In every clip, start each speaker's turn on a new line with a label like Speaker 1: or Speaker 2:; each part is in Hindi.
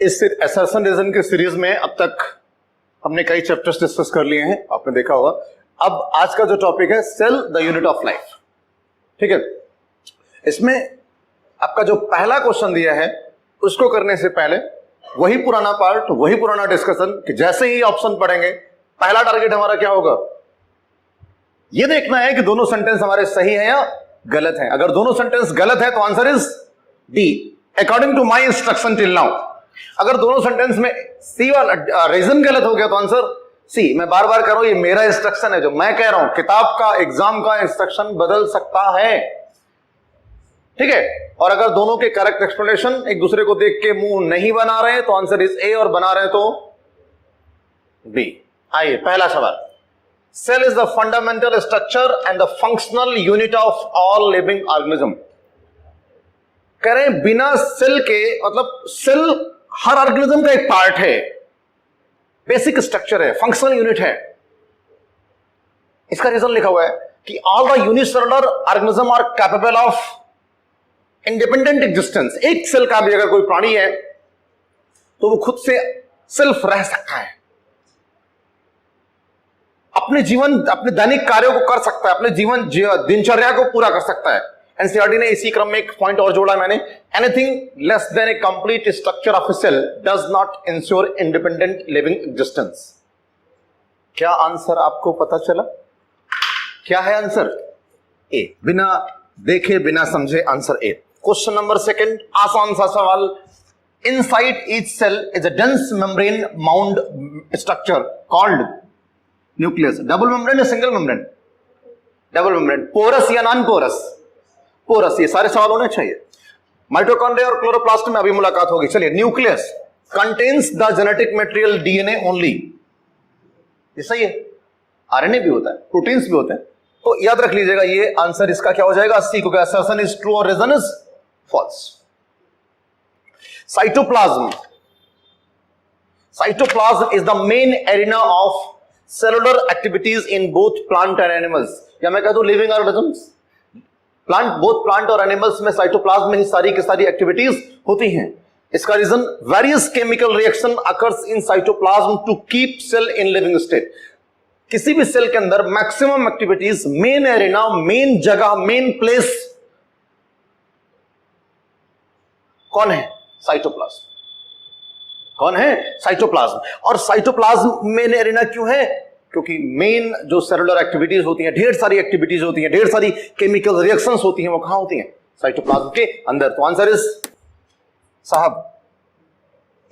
Speaker 1: इस असर्शन रीजन की सीरीज में अब तक हमने कई चैप्टर्स डिस्कस कर लिए हैं, आपने देखा होगा। अब आज का जो टॉपिक है cell the unit of life, ठीक है। इसमें आपका जो पहला क्वेश्चन दिया है उसको करने से पहले वही पुराना पार्ट, वही पुराना डिस्कशन कि जैसे ही ऑप्शन पढ़ेंगे पहला टारगेट हमारा क्या होगा, यह देखना है कि दोनों सेंटेंस हमारे सही है या गलत है। अगर दोनों सेंटेंस गलत है तो answer is D, according to my instruction till now. अगर दोनों सेंटेंस में सी वाला रीजन गलत हो गया तो आंसर सी। मैं बार बार कह रहा हूं, ये मेरा इंस्ट्रक्शन है, जो मैं कह रहा हूं। किताब का, एग्जाम का इंस्ट्रक्शन बदल सकता है, ठीक है। और अगर दोनों के करेक्ट एक्सप्लेनेशन एक दूसरे को देख के मुंह नहीं बना रहे तो आंसर इज ए, और बना रहे तो बी। आइए पहला सवाल, cell is the fundamental structure and the functional unit of all living organism. कह रहे हैं बिना सेल के, मतलब सेल हर ऑर्गेनिज्म का एक पार्ट है, बेसिक स्ट्रक्चर है, फंक्शनल यूनिट है। इसका रीजन लिखा हुआ है कि all the unicellular organism are capable of independent existence. एक सेल का भी अगर कोई प्राणी है तो वो खुद से सेल्फ रह सकता है, अपने जीवन, अपने दैनिक कार्यों को कर सकता है, अपने जीवन दिनचर्या को पूरा कर सकता है। एनसीईआरटी ने इसी क्रम में एक पॉइंट और जोड़ा मैंने, anything less than a complete structure of a cell does not ensure independent living existence. क्या आंसर आपको पता चला? क्या है आंसर? ए, बिना देखे बिना समझे answer a. Question number second, आसान सा सवाल। Inside each cell is a dense membrane bound structure called nucleus. Double membrane या single membrane? Double membrane. Porous या नॉन पोरस? पोरस। ये सारे सवाल होने चाहिए। माइटोकॉन्ड्रिया और क्लोरोप्लास्ट में अभी मुलाकात होगी। चलिए, nucleus contains the genetic material DNA only. ये सही है। आरएनए भी होता है, प्रोटीन्स भी होते हैं, तो याद रख लीजिएगा ये आंसर इसका क्या हो जाएगा? सी, क्योंकि असर्शन इज ट्रू और reason is false. Cytoplasm. Cytoplasm is the main arena of cellular activities in both plant and animals, या मैं कह दूं living organisms. Plant, both plant और एनिमल्स में साइटोप्लाज्म में ही सारी की सारी एक्टिविटीज होती हैं। इसका reason, various chemical reaction occurs in cytoplasm to keep cell in living state. किसी भी सेल के अंदर maximum activities, main arena, main जगह, मेन प्लेस कौन है? साइटोप्लाज्म। कौन है? साइटोप्लाज्म। और साइटोप्लाज्म मेन एरिना क्यों है? क्योंकि मेन जो सेलुलर एक्टिविटीज होती हैं, ढेर सारी एक्टिविटीज होती हैं, ढेर सारी केमिकल रिएक्शंस होती हैं, वो कहां होती हैं? साइटोप्लाज्म के अंदर। तो आंसर इज साहब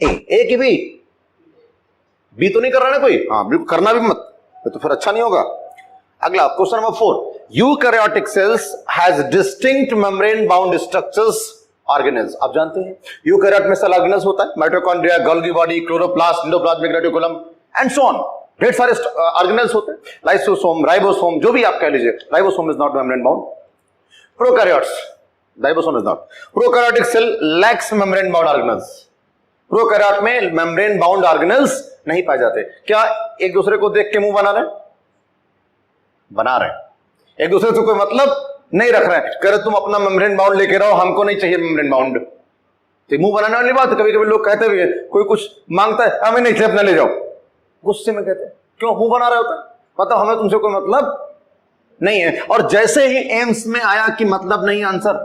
Speaker 1: ए की बी। बी तो नहीं कर रहा ना कोई? हाँ, बिल्कुल करना भी मत, तो फिर अच्छा नहीं होगा। अगला question number 4, eukaryotic cells has distinct membrane bound structures organelles. आप जानते हैं यूकैरियोट में सेल ऑर्गेनेल्स होता है, mitochondria, Golgi body, chloroplast, endoplasmic reticulum and so on. ढेर सारे ऑर्गेनेल्स होते हैं, लाइसोसोम, राइबोसोम, जो भी आप कह लीजिए। Ribosome is not membrane bound. Prokaryotes, ribosome is not. Prokaryotic cell lacks membrane bound organelles. Prokaryote में मेम्ब्रेन बाउंड ऑर्गेनेल्स नहीं पाए जाते। क्या एक दूसरे को देख के मुंह बना रहे? बना रहे। एक दूसरे से कोई मतलब नहीं रख रहे हैं, कह रहे तुम अपना मेम्ब्रेन बाउंड लेके रहो, हमको नहीं चाहिए मेम्ब्रेन बाउंड। तो मुंह बनाने वाली बात है। कभी कभी लोग कहते भी है, कोई कुछ मांगता है, हमें नहीं चाहिए, अपना ले जाओ, गुस्से में कहते हैं। क्यों मुंह बना रहे होता है? मतलब हमें तुमसे कोई मतलब नहीं है। और जैसे ही एम्स में आया कि मतलब नहीं आंसर,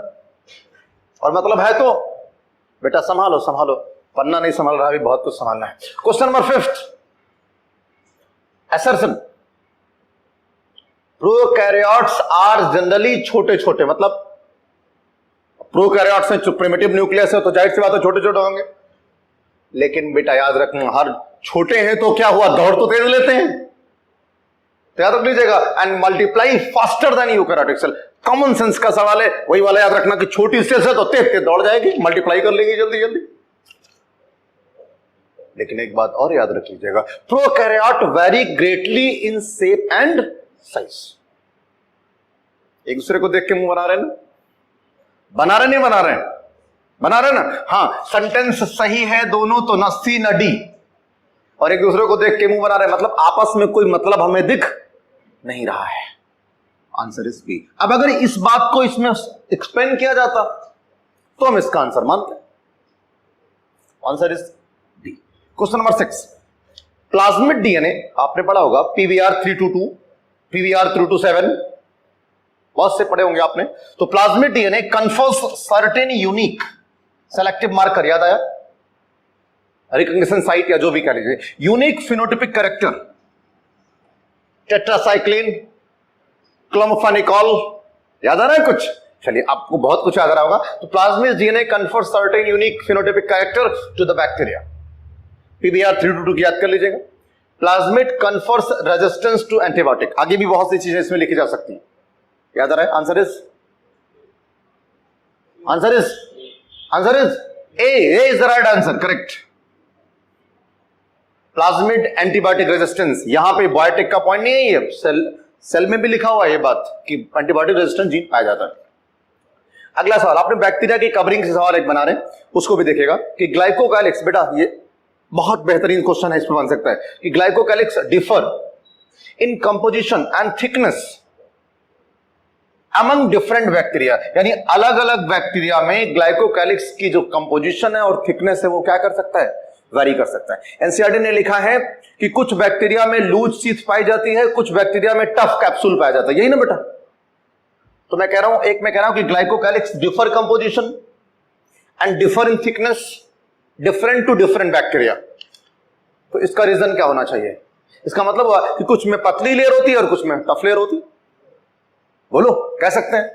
Speaker 1: और मतलब है तो बेटा संभालो संभालो, पन्ना नहीं संभाल रहा, अभी बहुत कुछ संभालना है। Question number 5, assertion. Prokaryotes are generally छोटे छोटे, मतलब प्रोकैरियोट्स में प्रिमिटिव न्यूक्लियस है तो जाहिर सी बात है छोटे छोटे होंगे। लेकिन बेटा याद रखना, हर छोटे हैं तो क्या हुआ, दौड़ तो तेज लेते हैं, तो याद रख लीजिएगा। And multiply faster than eukaryotic cell. Common sense का सवाल है, वही वाला याद रखना कि छोटी सेल है तो तेज तेज दौड़ जाएगी, मल्टीप्लाई कर लेगी जल्दी जल्दी। लेकिन एक बात और याद रख लीजिएगा, prokaryote very greatly in shape and size. एक दूसरे को देख के मुंह बना रहे ना? बना रहे नहीं बना रहे? बना रहे ना? हाँ, सेंटेंस सही है दोनों तो, न सी न डी। और एक दूसरे को देख के मुंह बना रहे, मतलब आपस में कोई मतलब हमें दिख नहीं रहा है। Answer is B. अब अगर इस बात को इसमें एक्सप्लेन किया जाता तो हम इसका आंसर मानते। Answer is question number 6, plasmid DNA आपने पढ़ा होगा पीवीआर 322, पीवीआर 327, बहुत से पढ़े होंगे आपने। तो plasmid DNA confers certain unique selective marker, याद आया, रिकॉग्निशन साइट या जो भी कह लीजिए, यूनिक फिनोटिपिक कैरेक्टर, टेट्रासाइक्लिन, क्लोम्फेनिकॉल, याद आ रहा है कुछ? चलिए आपको बहुत कुछ याद आ रहा होगा। तो plasmid DNA confers certain unique phenotypic character to the bacteria, pBR 322 की याद कर लीजिएगा। Plasmid confers resistance to antibiotic, आगे भी बहुत सी चीजें इसमें लिखी जा सकती हैं, याद आ रहा है? Answer is A is the right answer, correct. Plasmid antibiotic resistance, यहां पे बायोटिक का पॉइंट नहीं है, ये सेल में भी लिखा हुआ है ये बात कि एंटीबायोटिक रेजिस्टेंस जीन पाया जाता है। अगला सवाल, आपने बैक्टीरिया की कवरिंग से सवाल एक बना रहे हैं, उसको भी देखिएगा कि ग्लाइकोकालिक्स, बेटा ये बहुत बेहतरीन क्वेश्चन है, इस पर बन सकता है कि glycocalyx differ in composition and thickness among different bacteria, यानी अलग अलग बैक्टीरिया में ग्लाइकोकालिक्स की जो कंपोजिशन है और थिकनेस है वो क्या कर सकता है, वेरी कर सकता है। एनसीईआरटी ने लिखा है कि कुछ बैक्टीरिया में लूज शीथ पाई जाती है, कुछ बैक्टीरिया में टफ कैप्सूल पाया जाता है, यही ना बेटा? तो मैं कह रहा हूं कि glycocalyx differ composition and differ in thickness, different to different bacteria. तो इसका रीजन क्या होना चाहिए? इसका मतलब हुआ कि कुछ में पतली लेयर होती है और कुछ में टफ लेयर होती है, बोलो कह सकते हैं?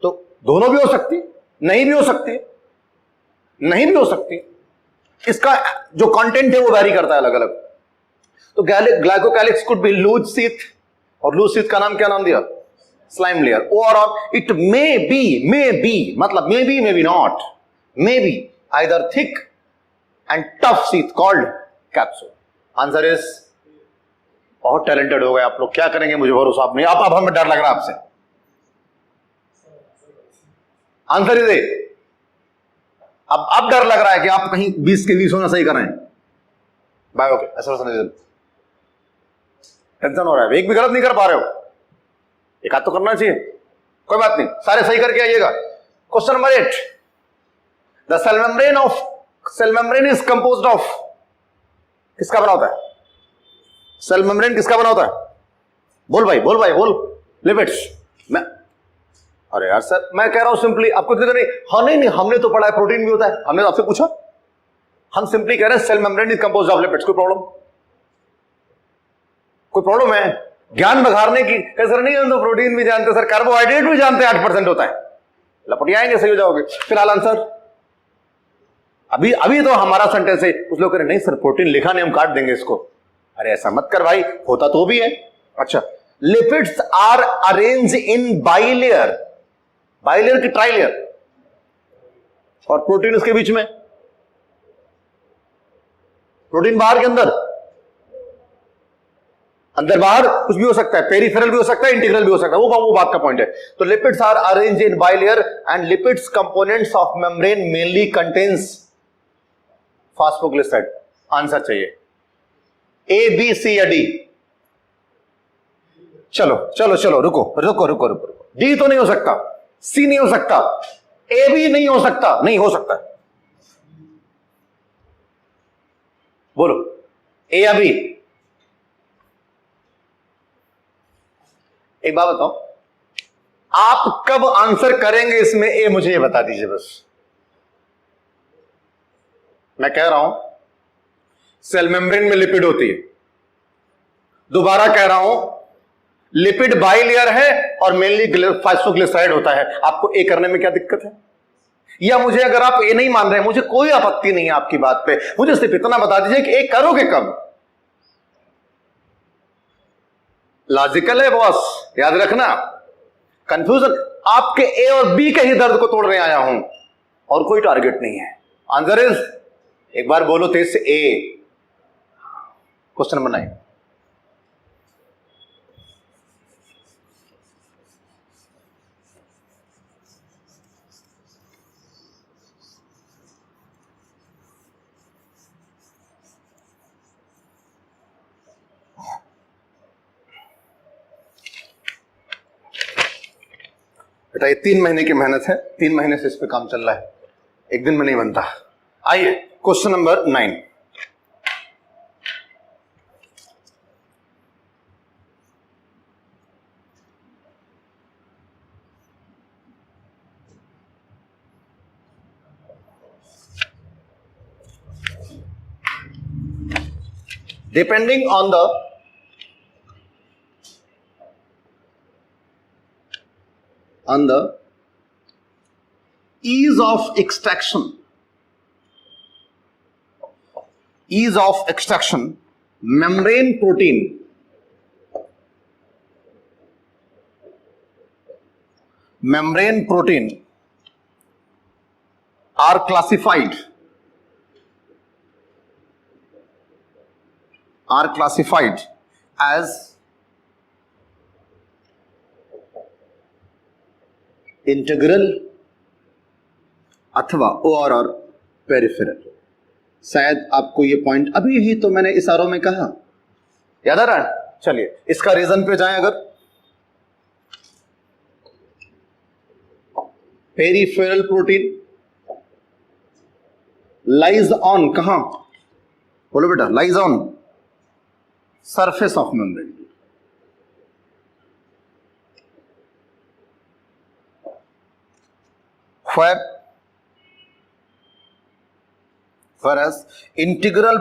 Speaker 1: तो दोनों भी हो सकती, नहीं भी हो सकती, नहीं भी हो सकती, इसका जो कंटेंट है वो वैरी करता है अलग अलग। तो ग्लाइकोकालिक्स कुड बी लूज शीथ, और लूज शीथ का नाम क्या नाम दिया? Slime layer. और इट मे बी मतलब may be not, may be either thick and tough sheath called capsule. Answer is, बहुत टैलेंटेड हो गए आप लोग, क्या करेंगे मुझे भरोसा आप नहीं, अब हमें डर लग रहा है आपसे। आंसर इज ए। अब डर लग रहा है कि आप कहीं 20 के 20 होना सही कर रहे हैं। बाय ओके, ऐसा टेंशन हो रहा है, एक भी गलत नहीं कर पा रहे हो, एक आध तो करना चाहिए, कोई बात नहीं, सारे सही करके आइएगा। Question number 8, the cell membrane is composed of, किसका बना होता है? सेल मेम्ब्रेन किसका बना होता है? बोल भाई बोल। लिपिड्स। मैं, अरे यार सर मैं कह रहा हूं सिंपली, आपको नहीं, हाँ नहीं हमने तो पढ़ा है प्रोटीन भी होता है, हमने तो आपसे पूछा, हम सिंपली कह रहे हैं cell membrane is composed of lipids. कोई प्रॉब्लम है? ज्ञान बघारने की सर नहीं, हम तो प्रोटीन भी जानते सर, कार्बोहाइड्रेट भी जानते हैं 8% होता है, लपटियाएंगे सही हो जाओगे। फिलहाल आंसर अभी तो हमारा सेंटेंस है, कुछ लोग कह रहे नहीं सर प्रोटीन लिखा नहीं, हम काट देंगे इसको। अरे ऐसा मत कर भाई, होता तो भी है। अच्छा, lipids are arrange in bilayer की ट्राइलेयर, और प्रोटीन इसके बीच में, प्रोटीन बाहर के अंदर बाहर कुछ भी हो सकता है, पेरिफेरल भी हो सकता है, इंटीग्रल भी हो सकता है, वो बात का पॉइंट है। तो lipids are arrange in bilayer and lipids components of membrane mainly contains phosphoglyceride. Answer चाहिए ए, बी, सी या डी? चलो रुको। डी तो नहीं हो सकता, सी नहीं हो सकता, ए भी नहीं हो सकता, नहीं हो सकता, बोलो ए या बी? एक बात बताओ, आप कब आंसर करेंगे इसमें ए, मुझे ये बता दीजिए बस। मैं कह रहा हूं सेल मेम्ब्रेन में लिपिड होती है, दोबारा कह रहा हूं लिपिड बाइलेयर है और मेनली फॉस्फोग्लिसराइड होता है। आपको ए करने में क्या दिक्कत है? या मुझे, अगर आप ए नहीं मान रहे, मुझे कोई आपत्ति नहीं है आपकी बात पे, मुझे सिर्फ इतना बता दीजिए कि ए करोगे कब? लॉजिकल है बॉस, याद रखना। कंफ्यूजन, आपके ए और बी के ही दर्द को तोड़ने आया हूं और कोई टारगेट नहीं है। आंसर इज, एक बार बोलो तेज से, ए। क्वेश्चन नंबर 9, बेटा ये 3 महीने की मेहनत है, 3 महीने से इस पे काम चल रहा है, एक दिन में नहीं बनता। आइए question number 9, depending on the ease of extraction, membrane protein are classified as integral अथवा ओआरआर पेरिफेरल। शायद आपको ये पॉइंट अभी ही तो मैंने इशारों में कहा, याद आ रहा है? चलिए इसका रीजन पे जाएं। अगर पेरिफेरल प्रोटीन लाइज ऑन, कहां बोलो बेटा? Lies on surface of membrane. whereas integral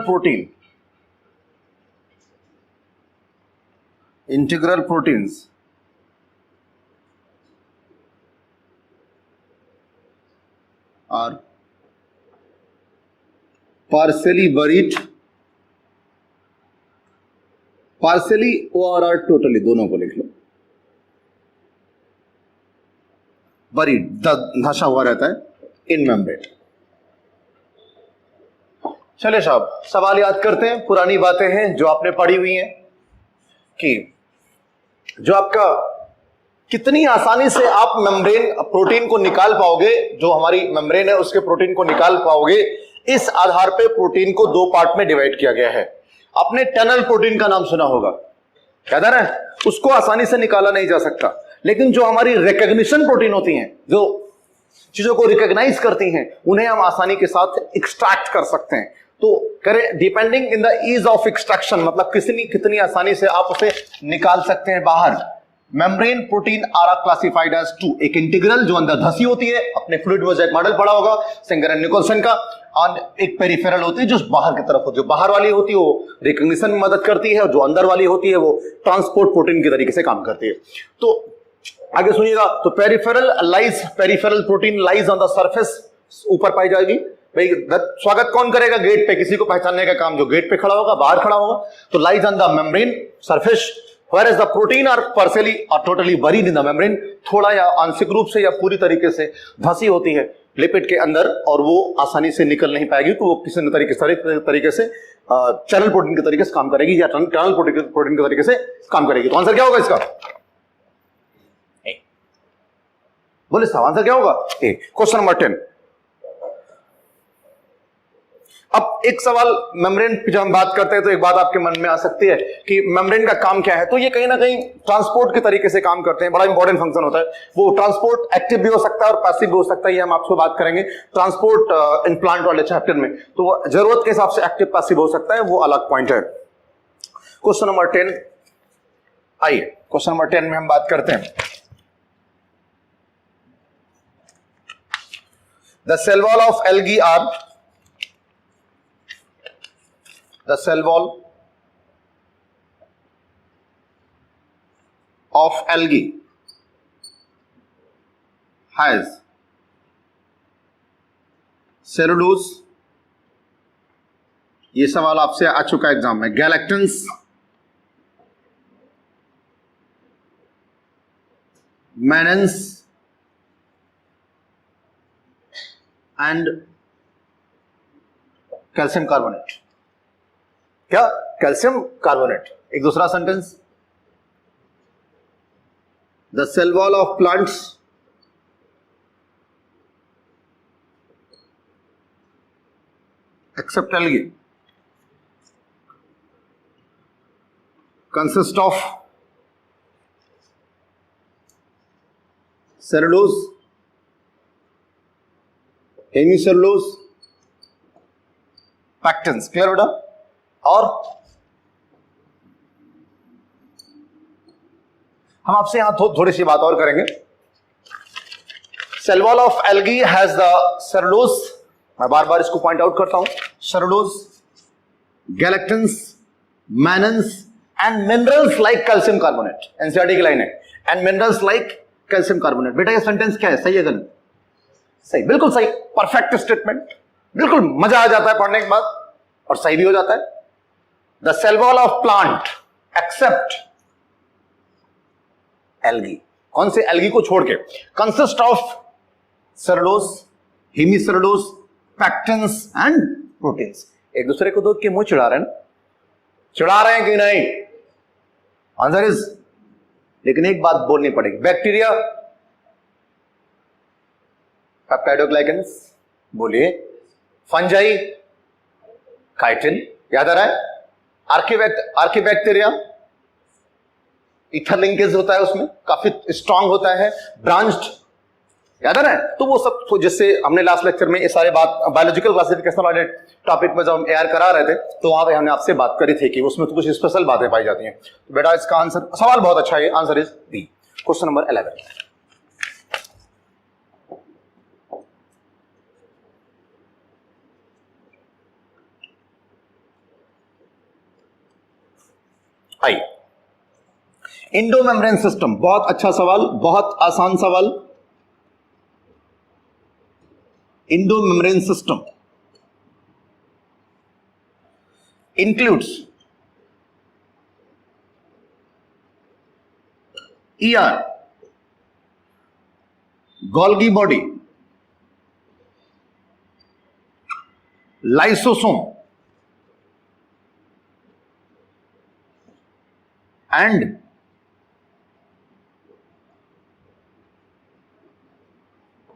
Speaker 1: proteins are partially buried, partially और totally, दोनों को लिख लो। बरीड, धंसा हुआ रहता है इन मेम्ब्रेन। चलिए साहब, सवाल याद करते हैं। पुरानी बातें हैं जो आपने पढ़ी हुई हैं कि जो आपका कितनी आसानी से आप मेम्ब्रेन प्रोटीन को निकाल पाओगे, जो हमारी मेम्ब्रेन है उसके प्रोटीन को निकाल पाओगे, इस आधार पे प्रोटीन को दो पार्ट में डिवाइड किया गया है। आपने टनल प्रोटीन का नाम सुना होगा, याद आ रहा है? उसको आसानी से निकाला नहीं जा सकता, लेकिन जो हमारी रिकॉग्निशन प्रोटीन होती हैं, जो चीजों को रिकॉग्नाइज करती हैं, उन्हें हम आसानी के साथ एक्सट्रैक्ट कर सकते हैं। तो करें depending in the ease of extraction, मतलब कितनी आसानी से आप उसे निकाल सकते हैं बाहर। Membrane protein are classified as two, एक इंटीग्रल जो अंदर धसी होती है, अपने फ्लूइड मोज़ेक मॉडल पढ़ा होगा सिंगर एंड निकोलसन का, और एक पेरिफेरल होती है जो बाहर की तरफ होती है। बाहर वाली होती है वो रिकॉग्निशन में मदद करती है, और जो अंदर वाली होती है वो ट्रांसपोर्ट प्रोटीन की तरीके से काम करती है। तो आगे सुनिएगा, तो peripheral protein lies on the surface, ऊपर पाई जाएगी। भाई स्वागत कौन करेगा गेट पे? किसी को पहचानने का काम जो गेट पे खड़ा होगा, बाहर खड़ा होगा। तो lies on the membrane surface, whereas the protein are partially or totally buried in the membrane, थोड़ा या आंशिक रूप से या पूरी तरीके से धसी होती है लिपिड के अंदर, और वो आसानी से निकल नहीं पाएगी। तो वो किसी न तरीके से चैनल प्रोटीन के तरीके से काम करेगी, या टनल प्रोटीन के तरीके से काम करेगी। तो आंसर क्या होगा इसका? बोले साहब आंसर क्या होगा? Question number 10। अब एक सवाल, मेम्ब्रेन की जब हम बात करते हैं तो एक बात आपके मन में आ सकती है कि मेम्ब्रेन का काम क्या है। तो ये कहीं ना कहीं ट्रांसपोर्ट के तरीके से काम करते हैं, बड़ा इंपॉर्टेंट फंक्शन होता है। वो ट्रांसपोर्ट एक्टिव भी हो सकता है और पैसिव भी हो सकता है, ये हम आपसे बात करेंगे ट्रांसपोर्ट इन प्लांट वाले चैप्टर में। तो जरूरत के हिसाब से एक्टिव पैसिव हो सकता है, वो अलग पॉइंट है। क्वेश्चन नंबर 10 आइए, क्वेश्चन नंबर 10 में हम बात करते हैं the cell wall of algae are, the cell wall of algae has cellulose, ये सवाल आपसे आ चुका एग्जाम में, galactans, mannans and calcium carbonate. क्या? Calcium carbonate. एक दूसरा sentence, the cell wall of plants except algae consist of cellulose, hemicellulose, pectins. Clear बेटा? और हम आपसे यहां थोड़ी सी बात और करेंगे। Cell wall of algae has the cellulose, मैं बार बार इसको पॉइंट आउट करता हूं, cellulose, galactans mannans and minerals like calcium carbonate, NCERT की लाइन है, and minerals like calcium carbonate. बेटा ये सेंटेंस क्या है, सही है गलत? सही, बिल्कुल सही, परफेक्ट स्टेटमेंट, बिल्कुल मजा आ जाता है पढ़ने के बाद और सही भी हो जाता है। The cell wall of plant except algae, कौन से एल्गी को छोड़ के, consist of cellulose, hemicellulose, pectins and proteins. एक दूसरे को दूध के मुंह चिढ़ा रहे हैं ना, चिढ़ा रहे हैं कि नहीं? आंसर इज, लेकिन एक बात बोलनी पड़ेगी, बैक्टीरिया, पेप्टाइडोग्लाइकेंस, बोलिए, फंजाई, काइटिन, याद आ रहा है? आर्कीबैक्टीरिया, ईथर लिंकेज होता है उसमें, काफी स्ट्रांग होता है, ब्रांच्ड, याद है ना? तो वो सब तो जिससे हमने लास्ट लेक्चर में ये सारे बात बायोलॉजिकल क्लासिफिकेशन वाले टॉपिक में जब हम एआर करा रहे थे तो वहां पे हमने आपसे बात करी थी कि उसमें तो कुछ स्पेशल बातें पाई जाती हैं। तो बेटा इसका आंसर, सवाल बहुत अच्छा है, answer is B, question number 11। I, endo membrane system, बहुत अच्छा सवाल, बहुत आसान सवाल। Endo membrane system includes ER, Golgi body, lysosome and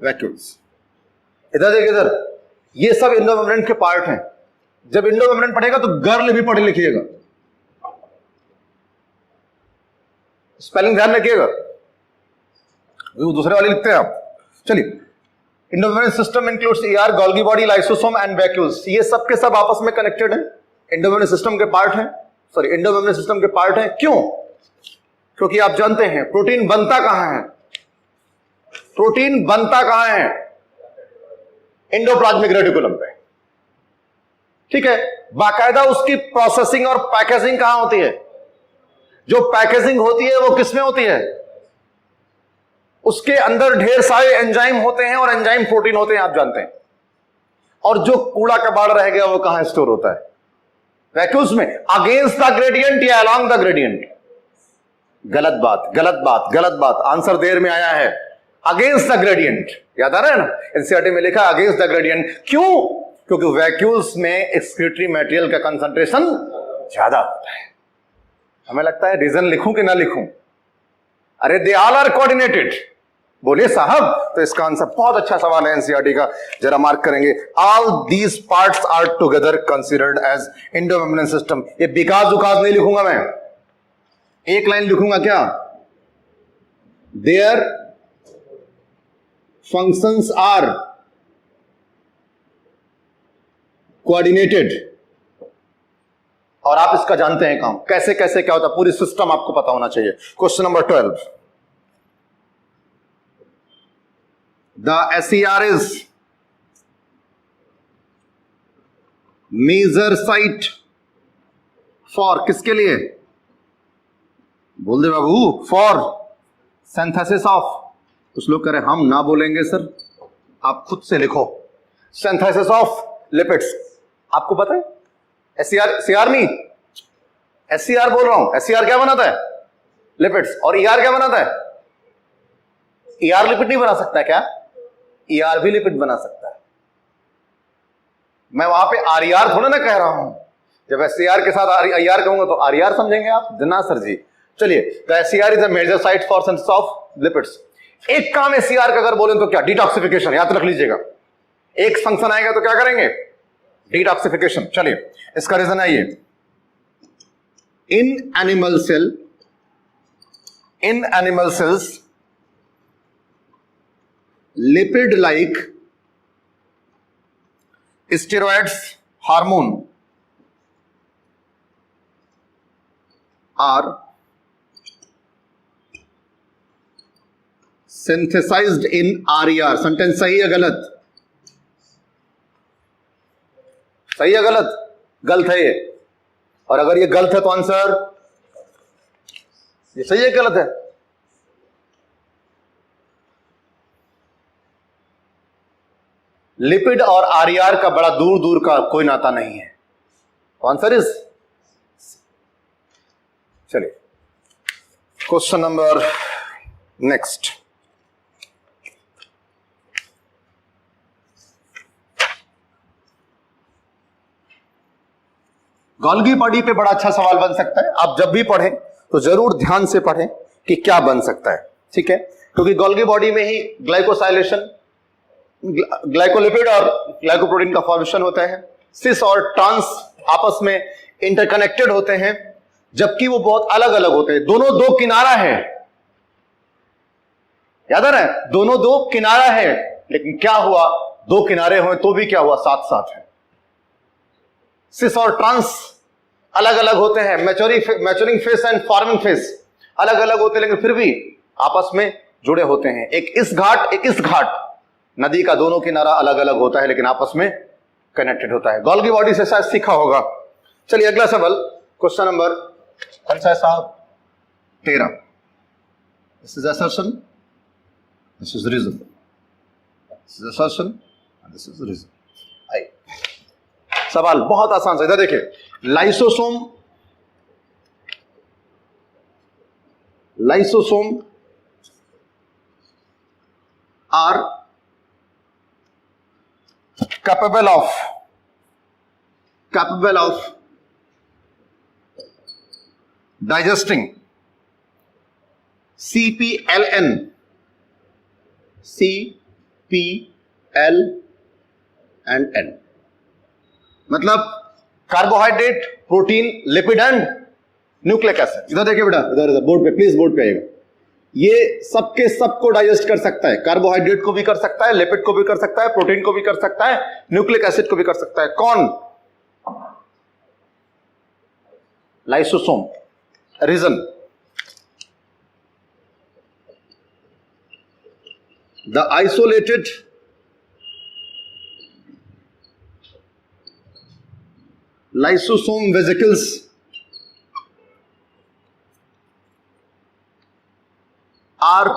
Speaker 1: vacuoles। इधर देख, इधर ये सब इंडो मेम्ब्रेन के पार्ट हैं। जब इंडो मेम्ब्रेन पढ़ेगा तो गर्ल भी पढ़े लिखिएगा, स्पेलिंग ध्यान रखिएगा, दूसरे वाले लिखते हैं आप। चलिए, Indo membrane system includes ER, Golgi body, lysosome and vacuoles. ये सब के सब आपस में कनेक्टेड हैं, इंडो मेम्ब्रेन सिस्टम के पार्ट हैं, सॉरी इंडो मेम्ब्रेन सिस्टम के पार्ट हैं। क्यों? क्योंकि आप जानते हैं प्रोटीन बनता कहां है, प्रोटीन बनता कहां है? एंडोप्लाज्मिक रेटिकुलम पे, ठीक है। बाकायदा उसकी प्रोसेसिंग और पैकेजिंग कहां होती है? जो पैकेजिंग होती है वो किसमें होती है? उसके अंदर ढेर सारे एंजाइम होते हैं और एंजाइम प्रोटीन होते हैं, आप जानते हैं। और जो कूड़ा कबाड़ रह गया वो कहां स्टोर होता है? वैक्यूल्स में। अगेंस्ट द ग्रेडियंट या अलोंग द ग्रेडियंट? गलत बात, गलत बात, गलत बात, आंसर देर में आया है, अगेंस्ट द ग्रेडियंट। याद आ रहा है ना, एनसीईआरटी में लिखा अगेंस्ट द ग्रेडियंट। क्यों? क्योंकि वैक्यूल्स में एक्सक्रीटरी मटेरियल का कंसंट्रेशन ज्यादा होता है। हमें लगता है रीजन लिखूं कि ना लिखूं? अरे दे ऑल आर कोऑर्डिनेटेड, बोलिए साहब। तो इसका आंसर, बहुत अच्छा सवाल है एनसीईआरटी का, जरा मार्क करेंगे। All these parts are together considered as endo membrane system. ये बिकाज उकाज नहीं लिखूंगा मैं, एक लाइन लिखूंगा क्या? Their functions are coordinated. और आप इसका जानते हैं काम, कैसे कैसे क्या होता है, पूरी सिस्टम आपको पता होना चाहिए। Question number 12, the SER is major site for, किसके लिए? बोल दे बाबू, फॉर सिंथेसिस ऑफ। कुछ लोग कह रहे हम ना बोलेंगे सर, आप खुद से लिखो, सिंथेसिस ऑफ लिपिड्स। आपको पता है SER नहीं, SCR बोल रहा हूं। SCR क्या बनाता है? लिपिड्स। और ER क्या बनाता है? ER लिपिड नहीं बना सकता क्या? ER भी लिपिड बना सकता है। मैं वहां पे RER थोड़ा ना कह रहा हूं। जब SCR के साथ ER कहूंगा तो RER समझेंगे आप, ना सर जी। चलिए, तो SCR इज a major site for synthesis of lipids. एक काम SCR का अगर बोलें तो क्या? डिटॉक्सिफिकेशन, याद रख लीजिएगा। एक फंक्शन आएगा तो क्या करेंगे? डिटॉक्सिफिकेशन। चलिए, इसका रीजन है ये, in animal cells lipid like steroids hormone are synthesized in RER। Sentence सही है गलत? सही है गलत? गलत है ये। और अगर ये गलत है तो आंसर ये सही है गलत है? लिपिड और आरईआर का बड़ा दूर दूर का कोई नाता नहीं है, तो आंसर इज, चलिए question number next. Golgi body पे बड़ा अच्छा सवाल बन सकता है, आप जब भी पढ़ें तो जरूर ध्यान से पढ़ें कि क्या बन सकता है, ठीक है? क्योंकि गोल्गी बॉडी में ही ग्लाइकोसाइलेशन, ग्लाइकोलिपिड और ग्लाइकोप्रोटीन का फॉर्मेशन होता है। सिस और ट्रांस आपस में इंटरकनेक्टेड होते हैं, जबकि वो बहुत अलग अलग होते हैं। दोनों दो किनारा है, याद आ रहा है? दोनों दो किनारा है, लेकिन क्या हुआ, दो किनारे हुए तो भी क्या हुआ, साथ साथ है। सिस और ट्रांस अलग अलग होते हैं, maturing face and forming face अलग अलग होते हैं, लेकिन फिर भी आपस में जुड़े होते हैं। एक इस घाट एक इस घाट, नदी का दोनों किनारा अलग अलग होता है लेकिन आपस में कनेक्टेड होता है। गोल्गी बॉडी से शायद सीखा होगा। चलिए अगला सवाल, क्वेश्चन नंबर कौन सा है साहब, 13। This is assertion, this is reason, this is assertion, this is reason. आई सवाल बहुत आसान सा, इधर देखिए, lysosome are capable of digesting CPLN and N, मतलब carbohydrate, protein, lipid and nucleic acid. इधर देखिए बेटा, इधर बोर्ड पे, प्लीज बोर्ड पे आइएगा। ये सबके सबको डाइजेस्ट कर सकता है, कार्बोहाइड्रेट को भी कर सकता है, लिपिड को भी कर सकता है, प्रोटीन को भी कर सकता है, न्यूक्लिक एसिड को भी कर सकता है। कौन? Lysosome. Reason, the isolated lysosome vesicles are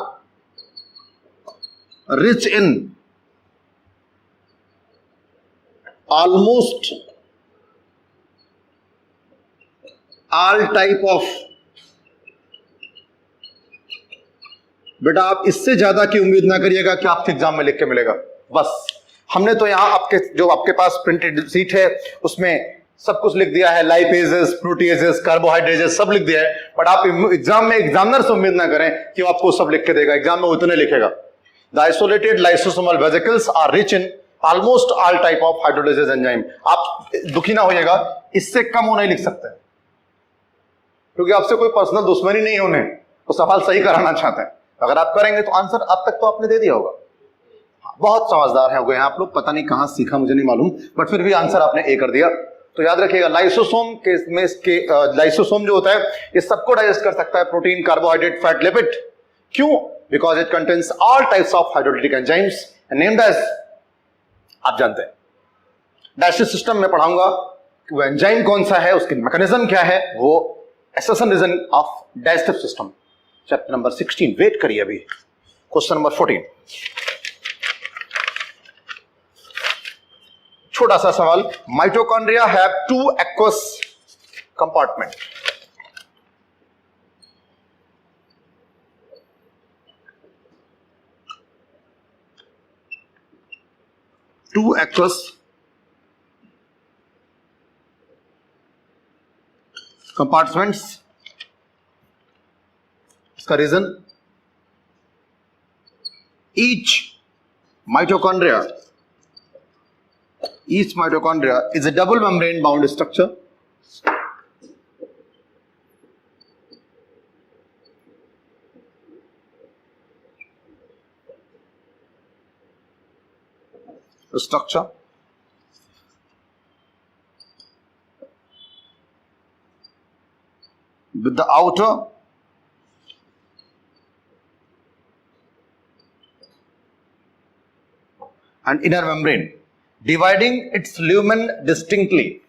Speaker 1: rich in almost all type of, बेटा आप इससे ज्यादा की उम्मीद ना करिएगा कि आपके एग्जाम में लिख के मिलेगा। बस हमने तो यहां आपके जो आपके पास प्रिंटेड सीट है उसमें सब कुछ लिख दिया है, लाइपेजेस, प्रोटीएजेस, कार्बोहाइड्रेजेस सब लिख दिया है, बट आप एग्जाम में एग्जामिनर से उम्मीद ना करें कि वो आपको सब लिख के देगा। एग्जाम में उतने लिखेगा, the isolated lysosomal vesicles are rich in almost all type of hydrolysis enzyme. आप दुखी ना होइएगा, इससे कम वो नहीं लिख सकते, क्योंकि आपसे कोई पर्सनल दुश्मनी नहीं है उन्हें, वो सवाल सही कराना चाहते हैं। अगर आप करेंगे तो आंसर अब तक तो आपने दे दिया होगा। बहुत समझदार हैं हो गए आप लोग, पता नहीं कहां सीखा मुझे नहीं मालूम, बट फिर भी आंसर आपने ए कर दिया। तो याद रखिएगा, लाइसोसोम के लाइसोसोम जो होता है ये सबको डाइजेस्ट कर सकता है, प्रोटीन, कार्बोहाइड्रेट, फैट, लिपिड। क्यों? Because it contains all types of hydrolytic enzymes named as, आप जानते हैं डाइजेस्टिव सिस्टम में पढ़ाऊंगा कि वो एंजाइम कौन सा है, उसकी मैकेनिज्म क्या है, वो assertion reason of digestive system, chapter number 16। Wait करिए अभी, क्वेश्चन नंबर 14। छोटा सा सवाल, mitochondria have 2 aqueous compartment. Two aqueous compartments. इसका reason, each mitochondria is a double membrane bound structure with the outer and inner membrane dividing its lumen distinctly.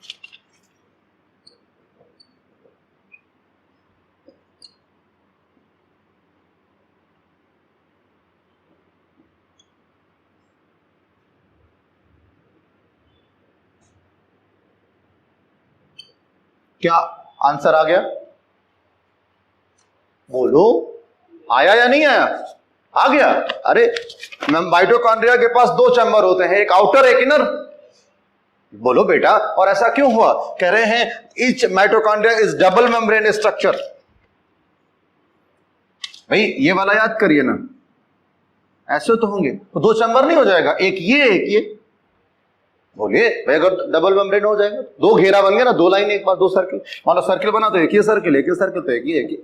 Speaker 1: क्या आंसर आ गया? बोलो, आया या नहीं आया? आ गया। अरे माइटोकॉन्ड्रिया के पास दो चैम्बर होते हैं, एक आउटर एक इनर। बोलो बेटा, और ऐसा क्यों हुआ? कह रहे हैं each mitochondria is double membrane structure. भाई ये वाला याद करिए ना, ऐसे तो होंगे तो दो चैम्बर नहीं हो जाएगा, एक ये। बोलिए भाई, अगर डबल मेम्ब्रेन हो जाएगा दो घेरा बन गया ना, दो लाइन एक बार दो सर्किल, मान लो सर्किल बना तो एक ही सर्किल तो एक ही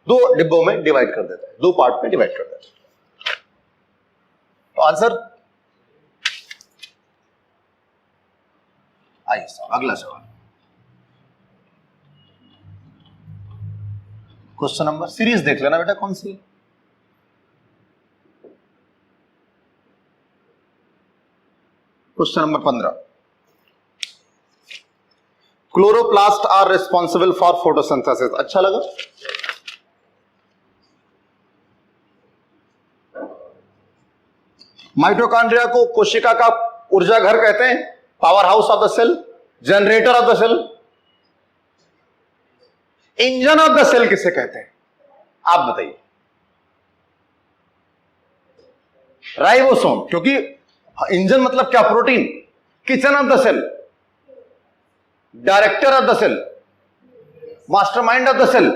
Speaker 1: दो डिब्बों में डिवाइड कर देता है, दो पार्ट में डिवाइड कर देता है। तो आंसर आइए अगला सवाल, क्वेश्चन नंबर, सीरीज देख लेना बेटा कौन सी है। Question number 15, chloroplast are responsible for photosynthesis. अच्छा लगा? माइटोकॉन्ड्रिया को कोशिका का ऊर्जा घर कहते हैं, power house of the cell, generator of the cell, engine of the cell किसे कहते हैं? आप बताइए। राइबोसोम, क्योंकि इंजन मतलब क्या? Protein. Kitchen of the cell, director of the cell, mastermind of the cell.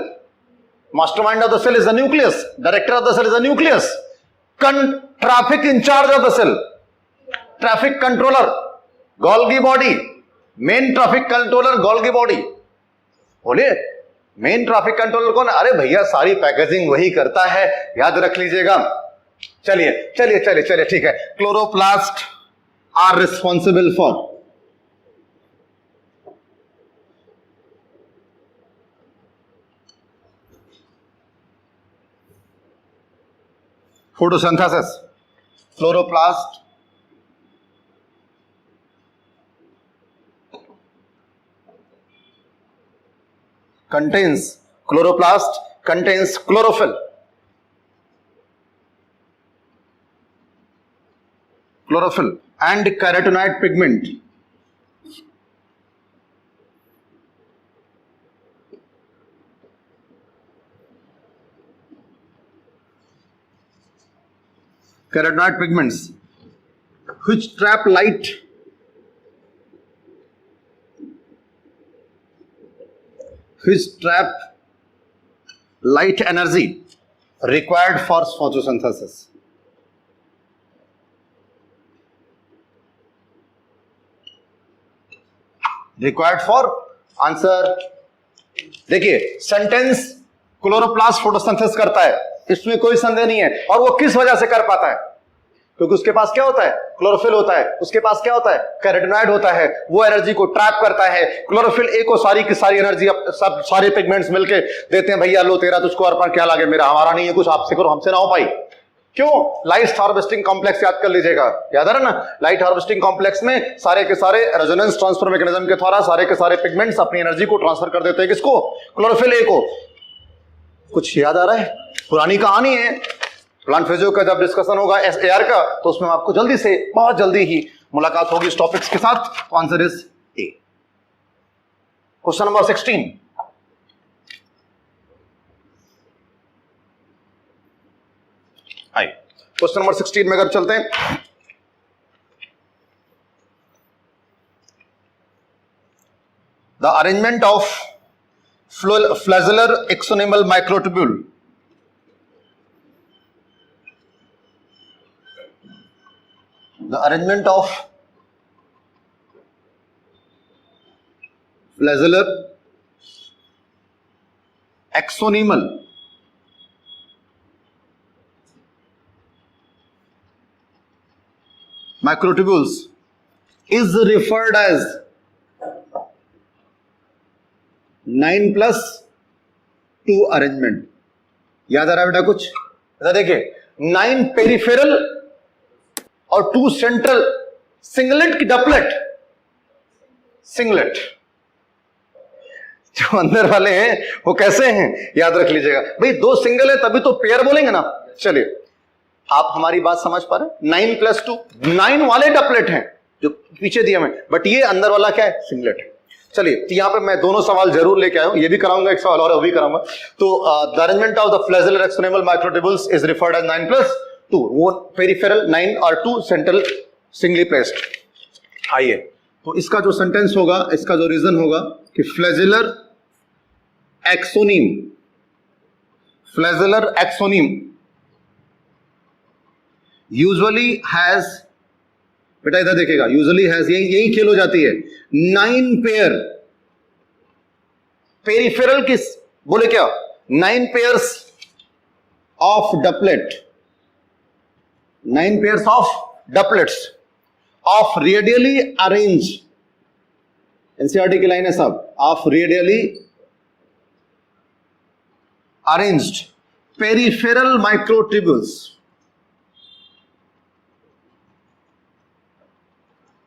Speaker 1: Mastermind of the cell is the nucleus, director of the cell is the nucleus. Traffic incharge of the cell, traffic controller, Golgi body, main traffic controller Golgi body. बोलिए मेन ट्रैफिक कंट्रोलर कौन? अरे भैया सारी पैकेजिंग वही करता है, याद रख लीजिएगा। चलिए चलिए चलिए चलिए ठीक है, chloroplast are responsible for photosynthesis. Chloroplast contains chlorophyll, and carotenoid pigment. Carotenoid pigments which trap light energy required for photosynthesis. Required for answer. देखिए सेंटेंस क्लोरोप्लास्ट फोटोसिंथेसिस करता है, इसमें कोई संदेह नहीं है। और वो किस वजह से कर पाता है? क्योंकि उसके पास क्या होता है? क्लोरोफिल होता है। उसके पास क्या होता है? कैरोटीनॉइड होता है। वो एनर्जी को ट्रैप करता है। क्लोरोफिल ए को सारी की सारी एनर्जी सब सारे पिगमेंट्स मिलके देते हैं, भैया लो तेरा तुझको अर्पण, क्या लागे मेरा, हमारा नहीं है कुछ, आपसे करो, हमसे ना हो पाई। क्यों? लाइट हार्वेस्टिंग कॉम्प्लेक्स याद कर लीजिएगा, याद है ना? लाइट हार्वेस्टिंग कॉम्प्लेक्स में सारे के सारे रेजोनेंस ट्रांसफर मैकेनिज्म के द्वारा सारे के सारे पिगमेंट्स अपनी एनर्जी को ट्रांसफर कर देते हैं। किसको? क्लोरोफिल ए को। कुछ याद आ रहा है? पुरानी कहानी है, प्लांट फिजियो का जब डिस्कशन होगा एआर का, तो उसमें आपको जल्दी से बहुत जल्दी ही मुलाकात होगी इस टॉपिक्स के साथ। तो answer is A. Question number 16, question number 16 में अगर चलते हैं, the arrangement of flagellar axonemal microtubule, the arrangement of flagellar axonemal microtubules is referred as 9+2 arrangement। याद आ रहा है बेटा कुछ? देखिए 9 पेरिफेरल और 2 सेंट्रल, सिंगलेट की डबलेट, सिंगलेट। जो अंदर वाले हैं वो कैसे हैं याद रख लीजिएगा भाई, 2 सिंगल है तभी तो पेयर बोलेंगे ना। चलिए आप हमारी बात समझ पा रहे? 9+2, 9 वाले डबलेट हैं जो पीछे दिए हैं, बट ये अंदर वाला क्या है? सिंगलेट है। चलिए, तो यहां पे मैं दोनों सवाल जरूर लेके आया हूं, ये भी कराऊंगा एक सवाल और अभी कराऊंगा। तो the arrangement of the flagellar axonemal microtubules is referred as 9+2, वो पेरिफेरल 9 और 2 सेंट्रल सिंगली प्लेस्ड। आइए, तो इसका जो सेंटेंस होगा, इसका जो रीजन होगा कि फ्लैजेलर एक्सोनीम यूजुअली हैज, बेटा इधर देखिएगा, यूजुअली हैज यही खेल हो जाती है, 9 पेयर पेरिफेरल किस बोले क्या, 9 pairs of doublet, 9 pairs of doublets of radially arrange, NCERT की लाइन है साहब, of radially arranged peripheral microtubules.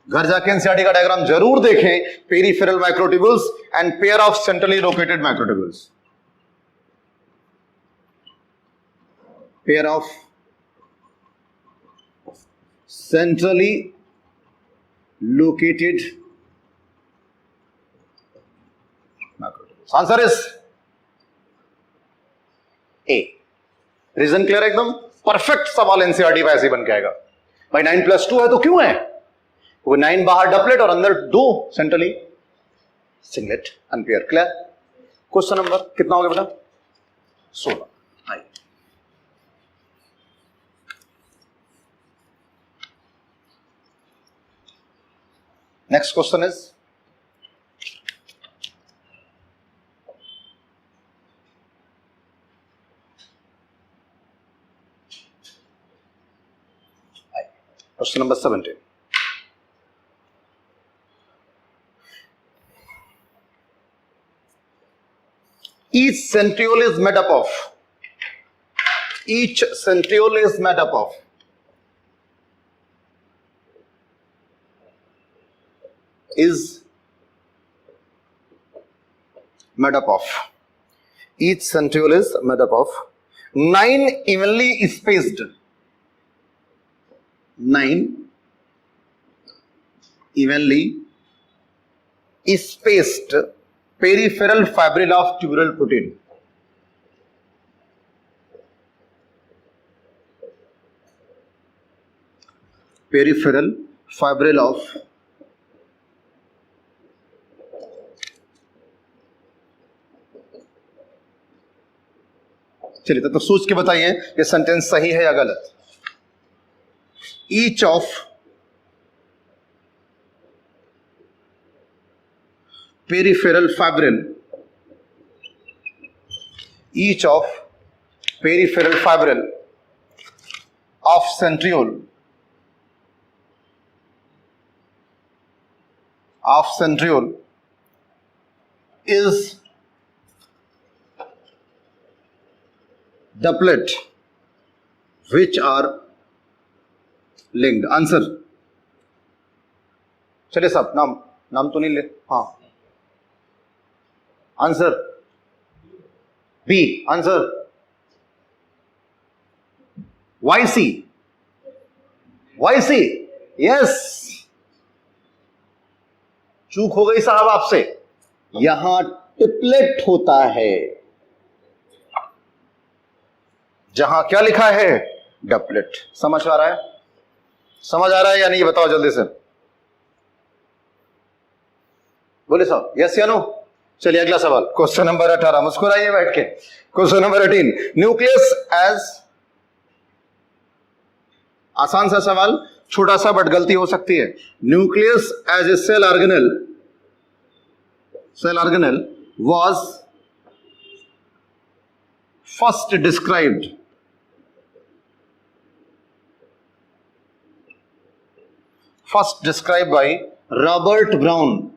Speaker 1: घर जाके एनसीईआरटी का डायग्राम जरूर देखें, peripheral microtubules and pair of centrally located microtubules, pair of centrally located microtubules. Answer is A. Reason clear, एकदम परफेक्ट सवाल एनसीईआरटी में ऐसे बन के आएगा। भाई 9+2 है तो क्यों है, वो 9 बाहर डपलेट और अंदर 2 centrally singlet unpaired. Clear. Question number कितना हो गया बेटा, 16। आइए, next question is question number 17। Each centriole is made up of, each centriole is made up of is made up of, each centriole is made up of 9 evenly spaced, 9 evenly spaced peripheral fibril of tubular protein, peripheral fibril of चलिए तो सोच के बताइए ये सेंटेंस सही है या गलत। Each of peripheral fibril, each of peripheral fibril of centriole is doublet which are linked. Answer, चलिए साहब, नाम तो नहीं ले, हाँ answer B, answer YC, yes. चूक हो गई साहब आपसे, यहां ट्रिपलेट होता है, जहां क्या लिखा है, डपलेट। समझ आ रहा है या नहीं, बताओ जल्दी से, बोले साहब यस या नो। चलिए अगला सवाल, क्वेश्चन नंबर 18, मुस्कुराइए बैठ के। क्वेश्चन नंबर 18, न्यूक्लियस एज, आसान सा सवाल, छोटा सा बट गलती हो सकती है। Nucleus as a cell organelle was first described by Robert Brown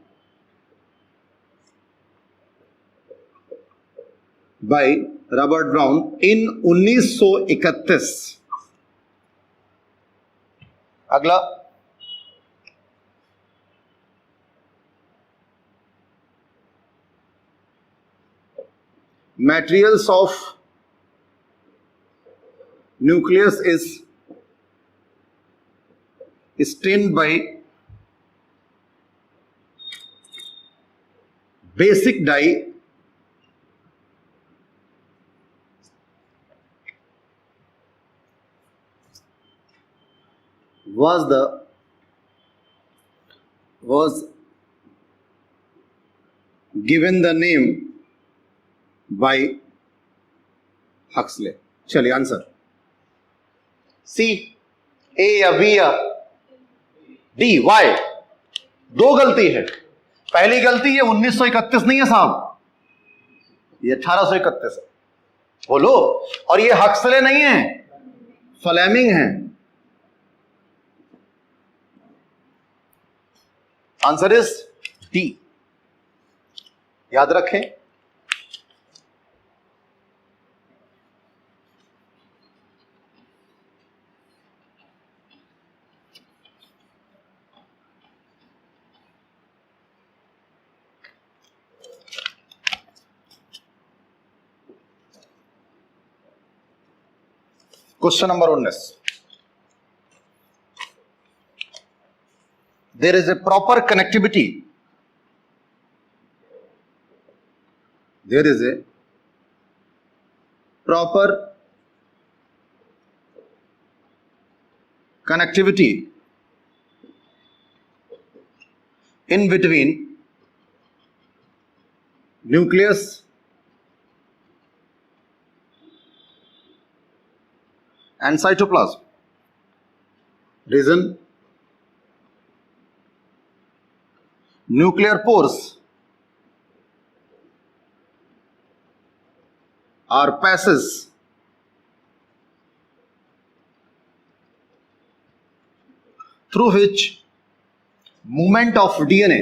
Speaker 1: in 1931। अगला, materials of nucleus is stained by basic dye was given the name by Huxley. चलिए आंसर सी, ए या बी या डी, वाई। दो गलती है। पहली गलती ये 1931 नहीं है साहब, ये 1831 है। बोलो। और ये हक्सले नहीं है, फ्लेमिंग है। आंसर इज डी, याद रखें। Question number 19, there is a proper connectivity, there is a proper connectivity in between nucleus and cytoplasm. Reason: nuclear pores are passes through which movement of DNA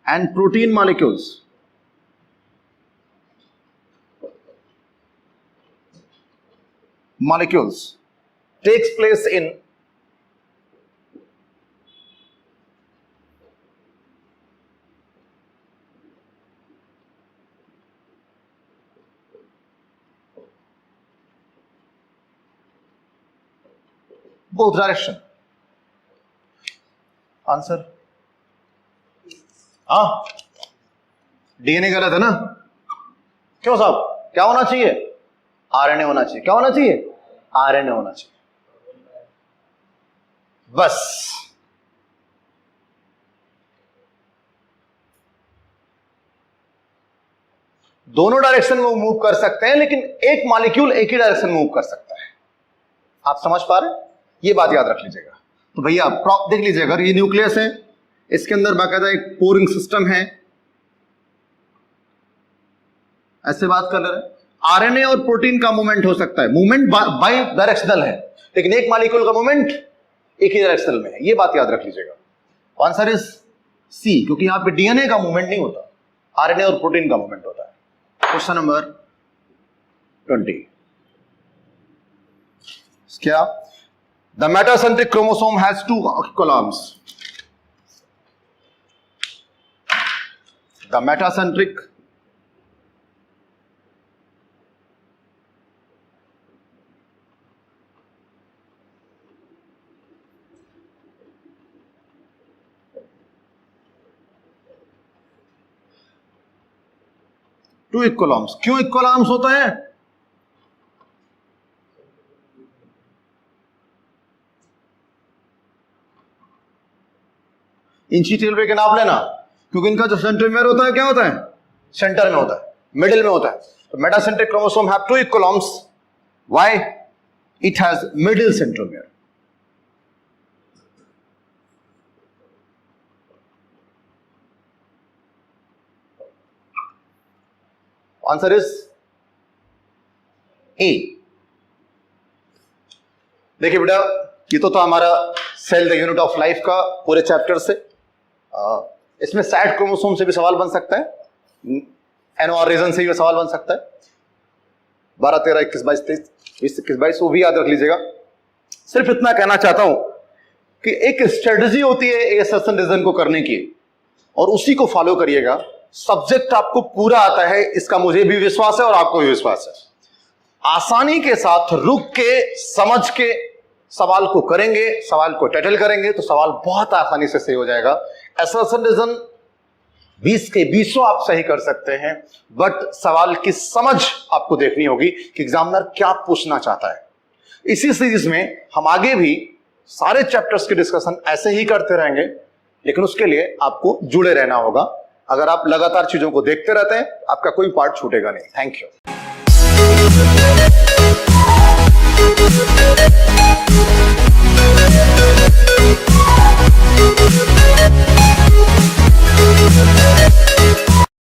Speaker 1: and protein molecules takes place in both direction. Answer हाँ, डीएनए गलत है ना? क्यों साहब? क्या होना चाहिए? आरएनए होना चाहिए। क्या होना चाहिए? आरएनए होना चाहिए। बस। दोनों डायरेक्शन में मूव कर सकते हैं, लेकिन एक मॉलिक्यूल एक ही डायरेक्शन में मूव कर सकता है। आप समझ पा रहे हैं? ये बात याद रख लीजिएगा। तो भैया देख लीजिए, अगर ये न्यूक्लियस है, इसके अंदर बाकायदा एक पोरिंग सिस्टम है, ऐसे बात कर रहे हैं। आरएनए और प्रोटीन का मूवमेंट हो सकता है, मूवमेंट बाई डायरेक्शनल है, लेकिन एक मॉलिक्यूल का मूवमेंट एक ही डायरेक्शनल में है। ये बात याद रख लीजिएगा। आंसर इज सी, क्योंकि यहां पे डीएनए का मूवमेंट नहीं होता, आरएनए और प्रोटीन का मूवमेंट होता है। क्वेश्चन नंबर 20, क्या? The metacentric chromosome has 2 columns. The metacentric two equal arms. क्यों इक्वलॉम्स होता है? इंची टेल पे नाप लेना, क्योंकि इनका जो सेंट्रोमियर होता है क्या होता है? सेंटर में होता है, मिडिल में होता है। तो metacentric chromosome have 2 equal arms. Why? It has middle centromere. Answer is A. देखिए बेटा, ये तो था हमारा cell the unit of life का पूरे चैप्टर से। इसमें सैड क्रोमोसोम से भी सवाल बन सकता है, एनओआर रीजन से भी सवाल बन सकता है। 12, 13, 21, 22, 23, 20, 21, 22 वो भी याद रख लीजिएगा। सिर्फ इतना कहना चाहता हूं कि एक स्ट्रेटजी होती है एएसएसएन रीजन को करने की, और उसी को फॉलो करिएगा। सब्जेक्ट आपको पूरा आता है, इसका मुझे भी विश्वास है और आपको भी विश्वास है। आसानी के साथ रुक के, समझ के सवाल को करेंगे, सवाल को टैटल करेंगे तो सवाल बहुत आसानी से सही हो जाएगा। असर्शन रीजन 20 के 20 आप सही कर सकते हैं, बट सवाल की समझ आपको देखनी होगी कि एग्जामिनर क्या पूछना चाहता है। इसी सीरीज में हम आगे भी सारे चैप्टर्स की डिस्कशन ऐसे ही करते रहेंगे, लेकिन उसके लिए आपको जुड़े रहना होगा। अगर आप लगातार चीजों को देखते रहते हैं, आपका कोई पार्ट छूटेगा नहीं। Thank you.